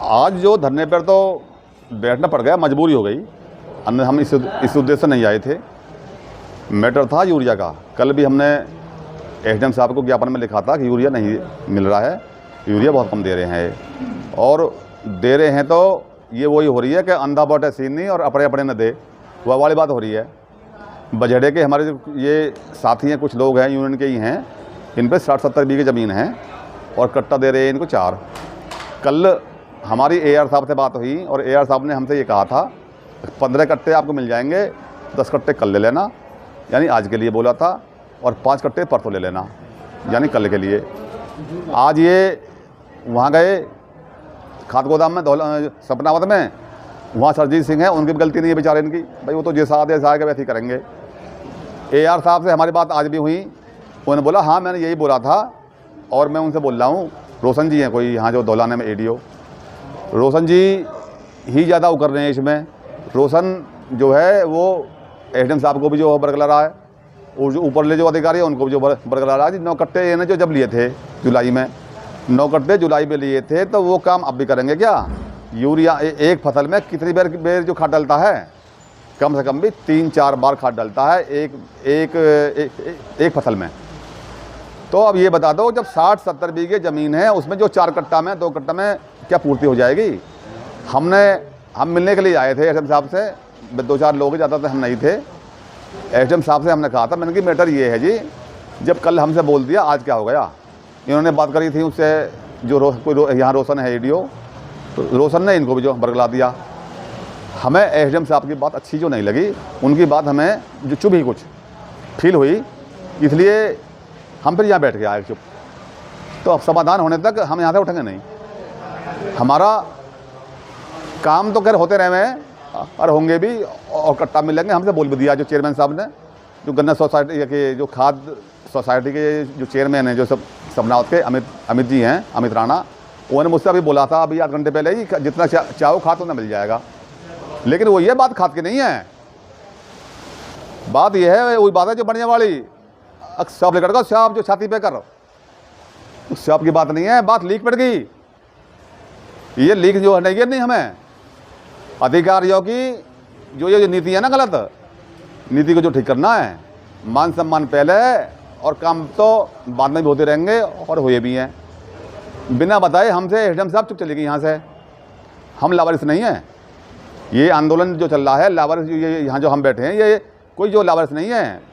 आज जो धरने पर तो बैठना पड़ गया, मजबूरी हो गई, अन्य हम इस उद्देश्य से नहीं आए थे। मैटर था यूरिया का। कल भी हमने एसडीएम साहब को ज्ञापन में लिखा था कि यूरिया नहीं मिल रहा है, यूरिया बहुत कम दे रहे हैं, और दे रहे हैं तो ये वही हो रही है कि अंधा बोटे सीन नहीं और अपने अपने न दे, वह वाली बात हो रही है। बजड़े के हमारे जो ये साथी हैं, कुछ लोग हैं यूनियन के ही हैं, इन पर 60-70 बीघे ज़मीन है और कट्टा दे रहे हैं इनको 4। कल हमारी एआर साहब से बात हुई और एआर साहब ने हमसे ये कहा था 15 कट्टे आपको मिल जाएंगे, 10 कट्टे कल ले लेना, यानी आज के लिए बोला था, और 5 कट्टे परसों ले लेना, यानी कल के लिए। आज ये वहाँ गए खाद गोदाम में सपनावत में, वहाँ सरजीत सिंह है, उनकी भी गलती नहीं है बेचारे इनकी, भाई वो तो जैसा आएगा वैसे ही करेंगे। एआर साहब से हमारी बात आज भी हुई, उन्होंने बोला हाँ मैंने यही बोला था, और मैं उनसे बोल रहा हूँ, रोशन जी हैं कोई यहाँ जो दौलाने में एडीओ, रोशन जी ही ज़्यादा वो कर रहे हैं इसमें। रोशन जो है वो एसडीएम साहब को भी जो बरगला रहा है, और जो ऊपर ले जो अधिकारी है उनको भी जो बरगला रहा है। 9 कट्टे ये जो जब लिए थे जुलाई में, 9 कट्टे जुलाई में लिए थे, तो वो काम अब भी करेंगे क्या? यूरिया एक फसल में कितनी बेर जो खाद डलता है? कम से कम भी 3-4 बार खाद डलता है एक फसल में। तो अब ये बता दो, जब 60-70 बीघे ज़मीन है, उसमें जो 4 कट्टा में 2 कट्टा में क्या पूर्ति हो जाएगी? हम मिलने के लिए आए थे एसडीएम साहब से, 2-4 लोग, ज़्यादा तो हम नहीं थे। एसडीएम साहब से हमने कहा था, मैंने कि मैटर ये है जी, जब कल हमसे बोल दिया, आज क्या हो गया? इन्होंने बात करी थी उससे जो कोई यहाँ रोशन है एडीओ, तो रोशन ने इनको भी जो बरगला दिया। हमें एसडीएम साहब की बात अच्छी जो नहीं लगी, उनकी बात हमें जो चुभ ही कुछ फील हुई, इसलिए हम फिर यहाँ बैठ के आए चुप। तो अब समाधान होने तक हम यहाँ से उठेंगे नहीं। हमारा काम तो खैर होते रहे हैं और होंगे भी, और कट्टा मिलेंगे। हमसे बोल भी दिया जो चेयरमैन साहब ने, जो गन्ना सोसाइटी के जो खाद सोसाइटी के जो चेयरमैन हैं, जो सब समनावत के अमित जी हैं, अमित राणा, उन्होंने मुझसे अभी बोला था अभी 8 घंटे पहले ही, जितना चाहो खाद उतना मिल जाएगा। लेकिन वो ये बात खाद की नहीं है, बात ये है, वही बात है जो बढ़िया वाली सब लेकर का सांप जो छाती पे कर, उस सांप की बात नहीं है, बात लीक पड़ गई। ये लीक जो है नहीं हमें अधिकारियों की जो ये नीति है ना, गलत नीति को जो ठीक करना है। मान सम्मान पहले और काम तो बाद में भी होते रहेंगे, और हुए भी हैं। बिना बताए हमसे एसडीएम साहब चुप चले गए यहाँ से। हम लावारिस नहीं हैं, ये आंदोलन जो चल रहा है लावारिस, ये यहाँ जो हम बैठे हैं, ये कोई जो लावारिस नहीं है।